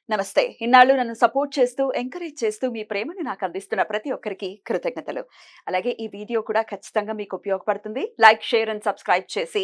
నమస్తే. ఇన్నాళ్ళు నన్ను సపోర్ట్ చేస్తూ, ఎంకరేజ్ చేస్తూ మీ ప్రేమని నాకు అందిస్తున్న ప్రతి ఒక్కరికి కృతజ్ఞతలు. అలాగే ఈ వీడియో కూడా ఖచ్చితంగా మీకు ఉపయోగపడుతుంది. లైక్, షేర్ అండ్ సబ్స్క్రైబ్ చేసి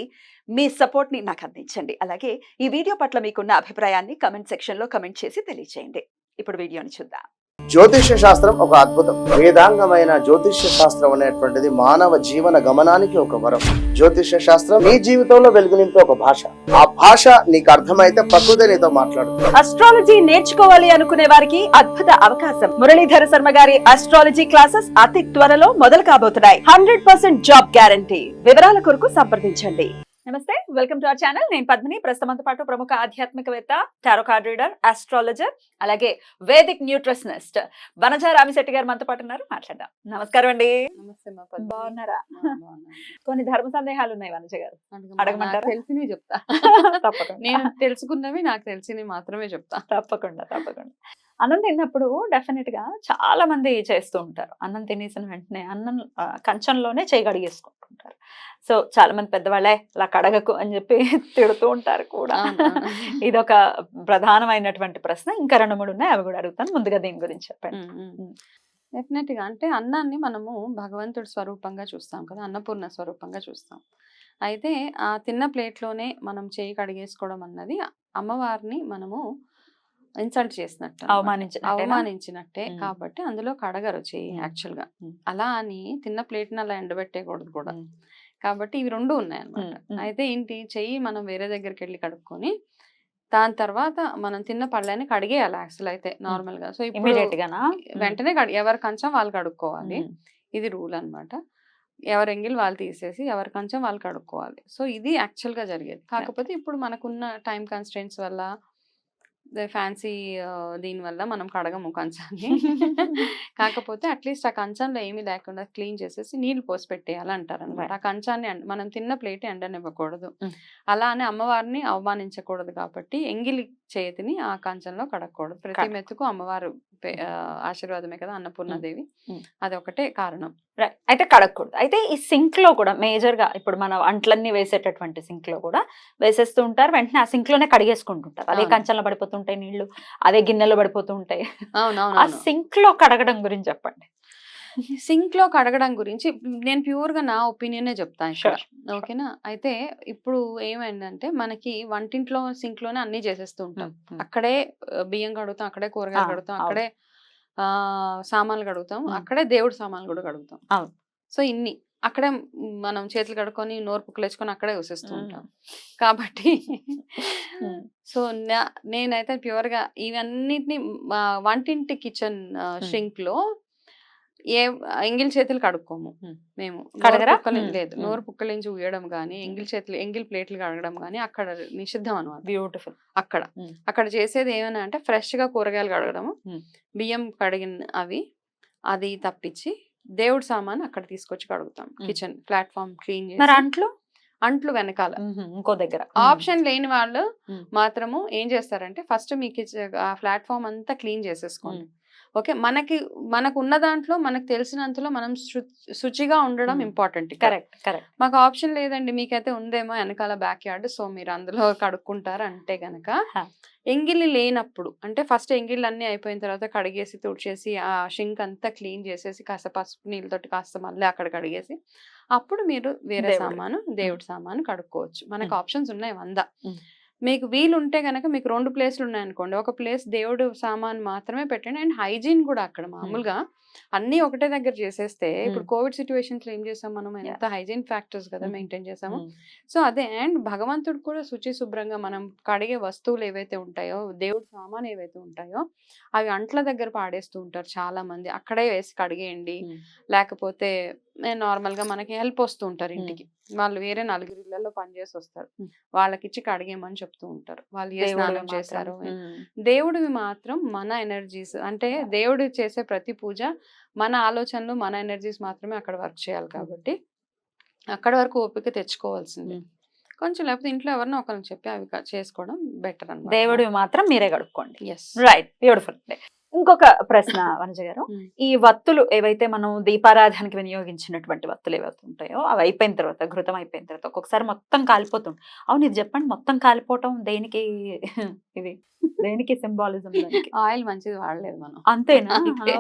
మీ సపోర్ట్‌ని నాకు అందించండి. అలాగే ఈ వీడియో పట్ల మీకున్న అభిప్రాయాన్ని కామెంట్ సెక్షన్‌లో కామెంట్ చేసి తెలియజేయండి. ఇప్పుడు వీడియోని చూద్దాం. జ్యోతిష్య శాస్త్రం ఒక అద్భుతం. వేదాంగమైన జ్యోతిష్య శాస్త్రం అనేటువంటిది మానవ జీవన గమనానికి ఒక వరం. జ్యోతిష్య శాస్త్రం నీ జీవితంలో వెలుగునింపే ఒక భాష. ఆ భాష నీకు అర్థమైతే ప్రకృతి నీతో మాట్లాడుతుంది. అస్ట్రాలజీ నేర్చుకోవాలి అనుకునే వారికి అద్భుత అవకాశం. మురళీధర శర్మ గారి అస్ట్రాలజీ క్లాసెస్ అతి త్వరలో మొదలు కాబోతున్నాయి. 100% జాబ్ గ్యారంటీ. వివరాల కొరకు సంప్రదించండి. నమస్తే, వెల్కమ్ టు అవర్ ఛానల్. నేను పద్మిని. ప్రస్తుతంతో పాటు ప్రముఖ ఆధ్యాత్మికవేత్త, టారో కార్డ్ రీడర్, ఆస్ట్రాలజర్, అలాగే వేదిక్ న్యూట్రిషనిస్ట్ వనజ రామిశెట్టి గారు మనతో పాటు ఉన్నారు. మాట్లాడదాం. నమస్కారం అండి. బాగున్నారా? కొన్ని ధర్మ సందేహాలు ఉన్నాయి వనజ గారు, అడగమంటారా? తెలిసినవి చెప్తా. తప్పకుండా. నేను తెలుసుకున్నవి నాకు తెలిసినవి మాత్రమే చెప్తా. తప్పకుండా. అన్నం తిన్నప్పుడు డెఫినెట్ గా చాలా మంది చేస్తూ ఉంటారు. అన్నం తినేసిన వెంటనే అన్నం కంచంలోనే చేయి కడిగేసుకుంటుంటారు. సో చాలా మంది పెద్దవాళ్ళే ఇలా కడగకు అని చెప్పి తిడుతూ ఉంటారు కూడా. ఇదొక ప్రధానమైనటువంటి ప్రశ్న. ఇంకా 2-3 ఉన్నాయి, అవి కూడా అడుగుతాను. ముందుగా దీని గురించి చెప్పండి. డెఫినెట్ గా అంటే అన్నాన్ని మనము భగవంతుడి స్వరూపంగా చూస్తాం కదా, అన్నపూర్ణ స్వరూపంగా చూస్తాం. అయితే ఆ తిన్న ప్లేట్లోనే మనం చేయి కడిగేసుకోవడం అన్నది అమ్మవారిని మనము ఇన్సల్ట్ చేసినట్టు, అవమానించినట్టే. కాబట్టి అందులో కడగరు చేయి యాక్చువల్ గా. అలా అని తిన్న ప్లేట్ని అలా ఎండబెట్టేయకూడదు కూడా. కాబట్టి ఇవి 2 ఉన్నాయి అన్నమాట. అయితే ఏంటి, చెయ్యి మనం వేరే దగ్గరికి వెళ్ళి కడుక్కొని దాని తర్వాత మనం తిన్న పళ్ళని కడిగేయాలి యాక్చువల్ అయితే నార్మల్ గా. సో ఇప్పుడు వెంటనే ఎవరి కంచం వాళ్ళు కడుక్కోవాలి. ఇది రూల్ అన్నమాట. ఎవరి ఎంగిల్ వాళ్ళు తీసేసి ఎవరి కంచం వాళ్ళు కడుక్కోవాలి. సో ఇది యాక్చువల్ గా జరిగేది. కాకపోతే ఇప్పుడు మనకున్న టైం కన్స్ట్రెంట్స్ వల్ల, ఫ్యాన్సీ దీనివల్ల మనం కడగము కంచాన్ని. కాకపోతే అట్లీస్ట్ ఆ కంచంలో ఏమీ లేకుండా క్లీన్ చేసేసి నీళ్లు పోసి పెట్టేయాలి అంటారు అనమాట. ఆ కంచాన్ని మనం తిన్న ప్లేట్ ఎండనివ్వకూడదు. అలా అని అమ్మవారిని అవమానించకూడదు. కాబట్టి ఎంగిలి చేతిని ఆ కంచంలో కడగకూడదు. ప్రతి మెతుకు అమ్మవారు ఆశీర్వాదమే కదా, అన్నపూర్ణాదేవి. అదొకటే కారణం. అయితే కడగకూడదు. అయితే ఈ సింక్ లో కూడా మేజర్ గా ఇప్పుడు మన అంట్లన్నీ వేసేటటువంటి సింక్ లో కూడా వేసేస్తూ ఉంటారు. వెంటనే ఆ సింక్ లోనే కడిగేసుకుంటుంటారు. అదే కంచంలో పడిపోతుంటాయి నీళ్లు, అదే గిన్నెలో పడిపోతూ ఉంటాయి. ఆ సింక్ లో కడగడం గురించి చెప్పండి. సింక్ లో కడగడం గురించి నేను ప్యూర్ గా నా ఒపీనియనే చెప్తాను ఇక్కడ. ఓకేనా? అయితే ఇప్పుడు ఏమైందంటే మనకి వంటింట్లో సింక్ లోనే అన్ని చేసేస్తూ ఉంటాం. అక్కడే బియ్యం కడుగుతాం, అక్కడే కూరగాయలు కడుగుతాం, అక్కడే సామాన్లు కడుగుతాం, అక్కడే దేవుడి సామాన్లు కూడా కడుగుతాం. సో ఇన్ని అక్కడే మనం చేతులు కడుక్కొని నోరు పుక్కలేసుకొని అక్కడే చూసేస్తూ ఉంటాం. కాబట్టి సో నేనైతే ప్యూర్ గా ఇవన్నిటిని వంటింటి కిచెన్ షింక్ లో ఎంగిల్ చేతులు కడుక్కోము మేము. లేదు, నోరు పుక్కలించి ఉయ్యడం గానీ, ఎంగిల్ ప్లేట్లు కడగడం గానీ అక్కడ నిషిద్ధం అనమాట. బ్యూటిఫుల్. అక్కడ చేసేది ఏమైనా అంటే ఫ్రెష్ గా కూరగాయలు కడగడము, బియ్యం కడిగిన అది తప్పించి దేవుడి సామాన్ అక్కడ తీసుకొచ్చి కడుగుతాం. కిచెన్ ప్లాట్ఫామ్ క్లీన్ చేసి అంట్లు వెనకాల ఇంకో దగ్గర. ఆప్షన్ లేని వాళ్ళు మాత్రము ఏం చేస్తారంటే ఫస్ట్ మీ ఆ ప్లాట్ఫామ్ అంతా క్లీన్ చేసేసుకోండి. ఓకే, మనకు ఉన్న దాంట్లో మనకు తెలిసినంతలో మనం శుచిగా ఉండడం ఇంపార్టెంట్. కరెక్ట్. మాకు ఆప్షన్ లేదండి, మీకైతే ఉందేమో వెనకాల బ్యాక్ యార్డ్, సో మీరు అందులో కడుక్కుంటారు అంటే గనక ఎంగిలి లేనప్పుడు, అంటే ఫస్ట్ ఎంగిళ్ళు అన్ని అయిపోయిన తర్వాత కడిగేసి తుడిచేసి ఆ షింక్ అంతా క్లీన్ చేసేసి కాస్త పసుపు నీళ్ళతోటి కాస్త మళ్ళీ అక్కడ కడిగేసి అప్పుడు మీరు వేరే సామాను, దేవుడి సామాను కడుక్కోవచ్చు. మనకు ఆప్షన్స్ ఉన్నాయి 100. మీకు వీలు ఉంటే కనుక మీకు 2 ప్లేస్లు ఉన్నాయనుకోండి, ఒక ప్లేస్ దేవుడు సామాన్ మాత్రమే పెట్టండి. అండ్ హైజీన్ కూడా అక్కడ మామూలుగా అన్ని ఒకటే దగ్గర చేసేస్తే, ఇప్పుడు కోవిడ్ సిచ్యువేషన్స్ లో ఏం చేసాం మనం, ఎంత హైజీన్ ఫ్యాక్టర్స్ కదా మెయింటైన్ చేసాము. సో అదే, అండ్ భగవంతుడు కూడా శుచి శుభ్రంగా మనం కడిగే వస్తువులు ఏవైతే ఉంటాయో, దేవుడి సామాన్ ఏవైతే ఉంటాయో అవి అంట్ల దగ్గర పాడేస్తూ ఉంటారు చాలా మంది. అక్కడే వేసి కడిగేయండి, లేకపోతే నార్మల్ గా మనకి హెల్ప్ వస్తూ ఉంటారు ఇంటికి. వాళ్ళు వేరే 4 ఇళ్లలో పనిచేసి వస్తారు, వాళ్ళకి ఇచ్చి కడిగేయమని చెప్తూ ఉంటారు. వాళ్ళు ఏ స్నానం చేశారు. దేవుడివి మాత్రం మన ఎనర్జీస్, అంటే దేవుడు చేసే ప్రతి పూజ మన ఆలోచనలు, మన ఎనర్జీస్ మాత్రమే అక్కడ వర్క్ చేయాలి. కాబట్టి అక్కడ వరకు ఓపిక తెచ్చుకోవాల్సిందే కొంచెం. లేకపోతే ఇంట్లో ఎవరినో ఒకరిని చెప్పి అవి చేసుకోవడం బెటర్ అన్నమాట. దేవుడివి మాత్రం మీరే కడుక్కోండి. Right, beautiful. ఇంకొక ప్రశ్న వనజ గారు, ఈ వత్తులు ఏవైతే మనం దీపారాధనకి వినియోగించినటువంటి వత్తులు ఏవైతే ఉంటాయో అవి అయిపోయిన తర్వాత, ఘృతం అయిపోయిన తర్వాత ఒక్కొక్కసారి మొత్తం కాలిపోతుంది. అవును, ఇది చెప్పండి, మొత్తం కాలిపోవటం దేనికి? ఇది దేనికి సింబాలిజం దానికి? ఆయిల్ మంచిది వాడలేదు మనం. అంతేనా? అంతే.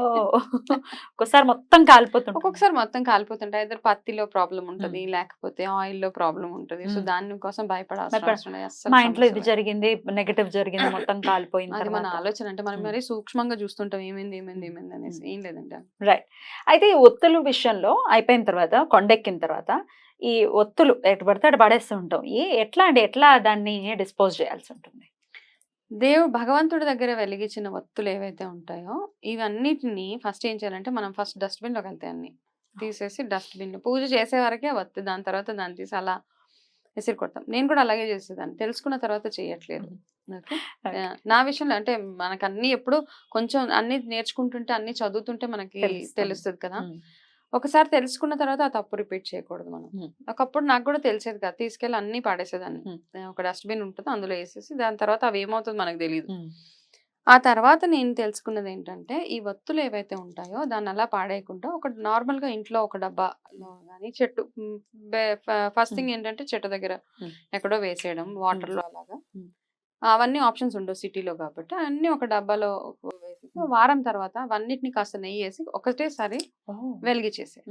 ఒక్కోసారి మొత్తం కాలిపోతుంది. ఒక్కొక్కసారి మొత్తం కాలిపోతుంటాయి. either పత్తిలో ప్రాబ్లం ఉంటది, లేకపోతే ఆయిల్ లో ప్రాబ్లం ఉంటది. సో దాని కోసం భయపడాల్సిన అవసరం లేదు. అస్సలు మా ఇంట్లో సమస్య ఇది లేదు. జరిగింది, నెగటివ్ జరిగింది, మొత్తం కాలిపోయిన అది మన తర్వాత. ఆలోచన. అంటే మనం మరీ సూక్ష్మంగా చూస్తుంటాం ఏమైంది అనేసి. ఏం లేదండి. రైట్. అయితే ఈ ఒత్తులు విషయంలో అయిపోయిన తర్వాత, కొండెక్కిన తర్వాత ఈ ఒత్తులు ఎటు పడితే అటు పడేస్తూ ఉంటాం. ఎట్లా దాన్ని డిస్పోజ్ చేయాల్సి ఉంటుంది? భగవంతుడి దగ్గర వెలిగించిన వత్తులు ఏవైతే ఉంటాయో ఇవన్నిటిని ఫస్ట్ ఏం చేయాలంటే మనం ఫస్ట్ డస్ట్బిన్ లోకి వెళ్తాయి అన్ని తీసేసి డస్ట్బిన్ పూజ చేసే వరకే వత్తు, దాని తర్వాత దాన్ని తీసి అలా విసిరి కొడతాం. నేను కూడా అలాగే చేసేదాన్ని, తెలుసుకున్న తర్వాత చేయట్లేదు. ఓకే. నా విషయంలో అంటే మనకు అన్ని ఎప్పుడు కొంచెం అన్ని నేర్చుకుంటుంటే అన్ని చదువుతుంటే మనకి తెలుస్తుంది కదా. ఒకసారి తెలుసుకున్న తర్వాత ఆ తప్పు రిపీట్ చేయకూడదు మనం. ఒకప్పుడు నాకు కూడా తెలిసేది కదా, తీసుకెళ్ళి అన్ని పాడేసేదాన్ని. ఒక డస్ట్బిన్ ఉంటుంది, అందులో వేసేసి దాని తర్వాత అవి ఏమవుతుందో మనకు తెలియదు. ఆ తర్వాత నేను తెలుసుకున్నది ఏంటంటే ఈ వత్తులు ఏవైతే ఉంటాయో దాన్ని అలా పాడేయకుండా ఒక నార్మల్ గా ఇంట్లో ఒక డబ్బాలో కానీ చెట్టు ఫస్ట్ థింగ్ ఏంటంటే చెట్టు దగ్గర ఎక్కడో వేసేయడం, వాటర్ లో అలాగా. అవన్నీ ఆప్షన్స్ ఉండవు సిటీలో కాబట్టి అన్ని ఒక డబ్బాలో వేసేసి వారం తర్వాత అవన్నిటిని కాస్త నెయ్యి వేసి ఒకటేసారి వెలిగించేసే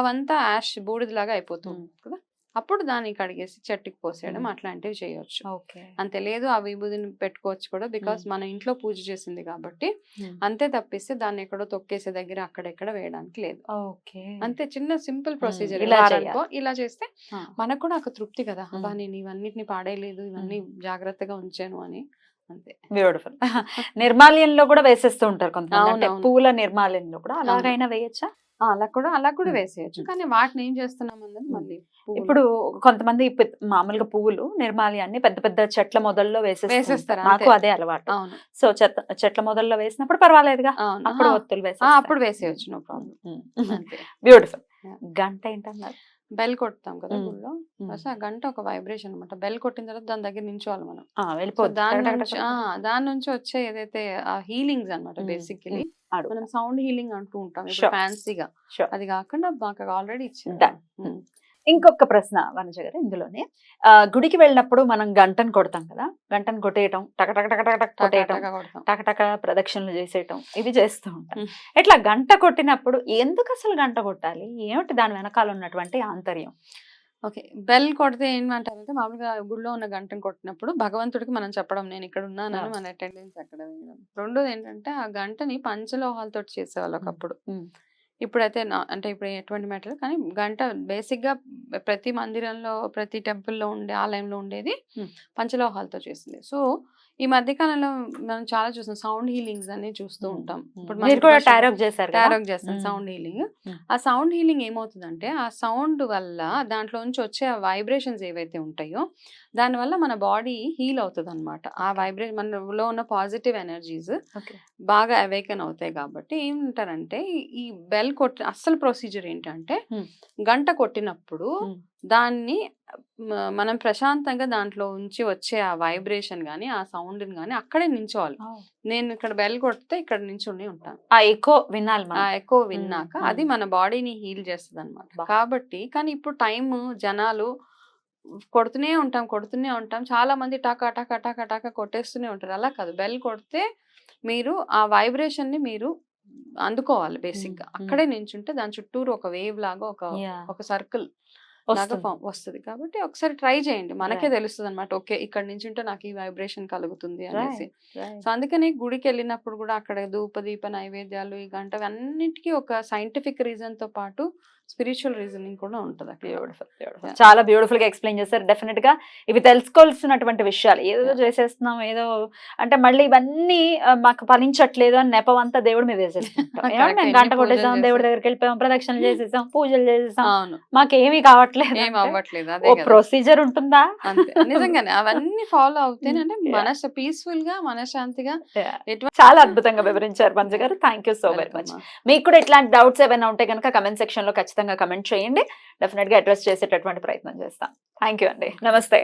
అవంతా యాష్ బూడిదలాగా అయిపోతుంది కదా. అప్పుడు దాన్ని కడిగేసి చెట్టుకి పోసేయడం అట్లాంటివి చేయొచ్చు. అంతే, లేదు ఆ విభూదిని పెట్టుకోవచ్చు కూడా, బికాస్ మన ఇంట్లో పూజ చేసింది కాబట్టి. అంతే తప్పిస్తే దాన్ని ఎక్కడో తొక్కేసే దగ్గర అక్కడెక్కడ వేయడానికి లేదు. అంతే, చిన్న సింపుల్ ప్రొసీజర్. ఇలా చేస్తే మనకు కూడా ఒక తృప్తి కదా, అబ్బా నేను ఇవన్నిటిని పాడేయలేదు, ఇవన్నీ జాగ్రత్తగా ఉంచాను అని. అంతే. బ్యూటిఫుల్. నిర్మాల్యంలో కూడా వేసేస్తూ ఉంటారు కొంతమంది, పూల నిర్మాల్యంలో కూడా అలాగైనా వేయచ్చా? అలా కూడా వేసేయచ్చు, కానీ వాటిని ఏం చేస్తున్నాం అన్నది మళ్ళీ. ఇప్పుడు కొంతమంది మామూలుగా పువ్వులు నిర్మాల్యాన్ని పెద్ద పెద్ద చెట్ల మొదల్లో వేసేస్తారు. నాకు అదే అలవాటు. సో చెట్ల మొదల్లో వేసినప్పుడు పర్వాలేదుగా, అప్పుడు ఒత్తులు అప్పుడు వేసేయచ్చు, నో ప్రాబ్లం. బ్యూటిఫుల్. గంట ఏంటన్నారు? బెల్ కొడతాం కదా గుళ్ళో, ఆ గంట ఒక వైబ్రేషన్ అనమాట. బెల్ కొట్టిన తర్వాత దాని దగ్గర నించోవాలి మనం. దాని నుంచి వచ్చే ఏదైతే హీలింగ్స్ అనమాట బేసికలీ. మనం సౌండ్ హీలింగ్ అంటూ ఉంటాం ఫ్యాన్సీగా, అది కాకుండా మాకు ఆల్రెడీ ఇచ్చింది. ఇంకొక ప్రశ్న వనజ గారు, ఇందులోనే గుడికి వెళ్ళినప్పుడు మనం గంటను కొడతాం కదా, గంటను కొట్టేయటం, టకటక ప్రదక్షిణలు చేసేయటం, ఇవి చేస్తూ ఉంటాం. ఇట్లా గంట కొట్టినప్పుడు ఎందుకు అసలు గంట కొట్టాలి? ఏమిటి దాని వెనకాల ఉన్నటువంటి ఆంతర్యం? ఓకే, బెల్ కొడితే ఏమంటారంటే మామూలుగా గుడిలో ఉన్న గంటను కొట్టినప్పుడు భగవంతుడికి మనం చెప్పడం నేను ఇక్కడ ఉన్నానని మన అటెండెన్స్ అక్కడ వేయడం. రెండోది ఏంటంటే ఆ గంటని పంచలోహాలతో చేసేవాళ్ళు ఒకప్పుడు. ఇప్పుడైతే అంటే ఇప్పుడు ఎటువంటి మెటల్, కానీ గంట బేసిక్ గా ప్రతి మందిరంలో ప్రతి టెంపుల్లో ఉండే ఆలయంలో ఉండేది పంచలోహాలతో చేసింది. సో ఈ మధ్య కాలంలో మనం చాలా చూస్తాం సౌండ్ హీలింగ్స్ అని చూస్తూ ఉంటాం. ఇప్పుడు టారోక్ చేస్తాం సౌండ్ హీలింగ్. ఆ సౌండ్ హీలింగ్ ఏమవుతుందంటే ఆ సౌండ్ వల్ల దాంట్లో నుంచి వచ్చే వైబ్రేషన్స్ ఏవైతే ఉంటాయో దానివల్ల మన బాడీ హీల్ అవుతుంది అనమాట. ఆ వైబ్రేషన్ మనలో ఉన్న పాజిటివ్ ఎనర్జీస్ బాగా అవేకన్ అవుతాయి. కాబట్టి ఏమంటారంటే ఈ బెల్ కొట్టి అసలు ప్రొసీజర్ ఏంటంటే గంట కొట్టినప్పుడు దాన్ని మనం ప్రశాంతంగా దాంట్లో ఉంచి వచ్చే ఆ వైబ్రేషన్ గానీ ఆ సౌండ్ గానీ అక్కడే నించోవాలి. నేను ఇక్కడ బెల్ కొడితే ఇక్కడ నించుని ఉంటాను, ఆ ఎకో వినాలి. ఆ ఎకో విన్నాక అది మన బాడీని హీల్ చేస్తుంది అనమాట. కాబట్టి కానీ ఇప్పుడు టైం జనాలు కొడుతూనే ఉంటాం. చాలా మంది టాకా టాకా టాకా టాకా కొట్టేస్తూనే ఉంటారు. అలా కాదు, బెల్ కొడితే మీరు ఆ వైబ్రేషన్ ని మీరు అందుకోవాలి. బేసిక్ గా అక్కడే నించుంటే దాని చుట్టూరు ఒక వేవ్ లాగా ఒక సర్కిల్ లాగా వస్తుంది. కాబట్టి ఒకసారి ట్రై చేయండి, మనకే తెలుస్తుంది అనమాట. ఓకే, ఇక్కడ నుంచి ఉంటే నాకు ఈ వైబ్రేషన్ కలుగుతుంది అనేసి. సో అందుకని గుడికి వెళ్ళినప్పుడు కూడా అక్కడ ధూప దీప నైవేద్యాలు ఈ గంట అన్నిటికీ ఒక సైంటిఫిక్ రీజన్ తో పాటు స్పిరిచువల్ రీజనింగ్ కూడా ఉంటుంది. చాలా బ్యూటిఫుల్ గా ఎక్స్ప్లెయిన్ చేశారు. డెఫినెట్ గా ఇవి తెలుసుకోవాల్సినటువంటి విషయాలు. ఏదో చేసేస్తున్నాం, ఏదో అంటే మళ్ళీ ఇవన్నీ మాకు ఫలించట్లేదు అని నెపం అంతా దేవుడి మీద వేసేస్తున్నాం. మేము గంట కొట్టేసాం, దేవుడి దగ్గరికి వెళ్ళిపోయాం, ప్రదక్షిణలు చేసేసాం, పూజలు చేసేసాం, మాకేమీ కావట్లేదు. ప్రొసీజర్ ఉంటుందా? నిజంగానే అవన్నీ ఫాలో అవుతేనే పీస్ఫుల్ గా మనశ్శాంతిగా. చాలా అద్భుతంగా వివరించారు పంచ గారు. Thank you so very much. మీకు కూడా ఇట్లాంటి డౌట్స్ ఏమైనా ఉంటే కనుక కమెంట్ సెక్షన్ లో ఖచ్చితంగా కమెంట్ చేయండి. డెఫినెట్ గా అడ్రస్ చేసేటటువంటి ప్రయత్నం చేస్తాం. థ్యాంక్ యూ అండి. నమస్తే.